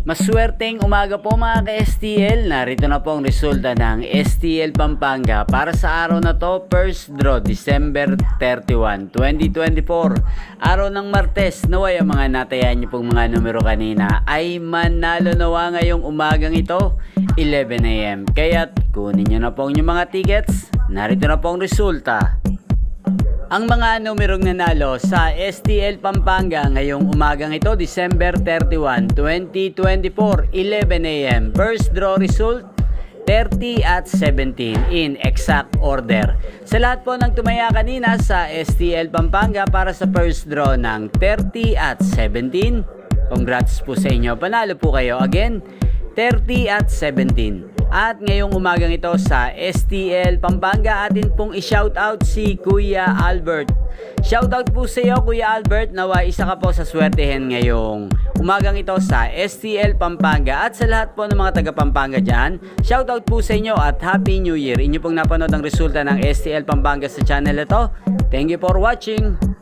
Maswerteng umaga po mga ka-STL. Narito na po ang resulta ng STL Pampanga para sa araw na to, first draw December 31, 2024. Araw ng Martes. Naway ang mga natayan niyo pong mga numero kanina ay manalo nawa ngayong umagang ito 11 AM. Kaya't kunin niyo na po yung mga tickets. Narito na po ang resulta. Ang mga numerong nanalo sa STL Pampanga ngayong umagang ito, December 31, 2024, 11 AM. First draw result, 30 at 17 in exact order. Sa lahat po ng tumaya kanina sa STL Pampanga para sa first draw ng 30 at 17, congrats po sa inyo. Panalo po kayo again, 30 at 17. At ngayong umagang ito sa STL Pampanga, atin pong i-shoutout si Kuya Albert. Shoutout po sa iyo Kuya Albert, nawa isa ka po sa swertehin ngayong umagang ito sa STL Pampanga. At sa lahat po ng mga taga Pampanga dyan, shoutout po sa inyo at Happy New Year. Inyo pong napanood ang resulta ng STL Pampanga sa channel ito. Thank you for watching.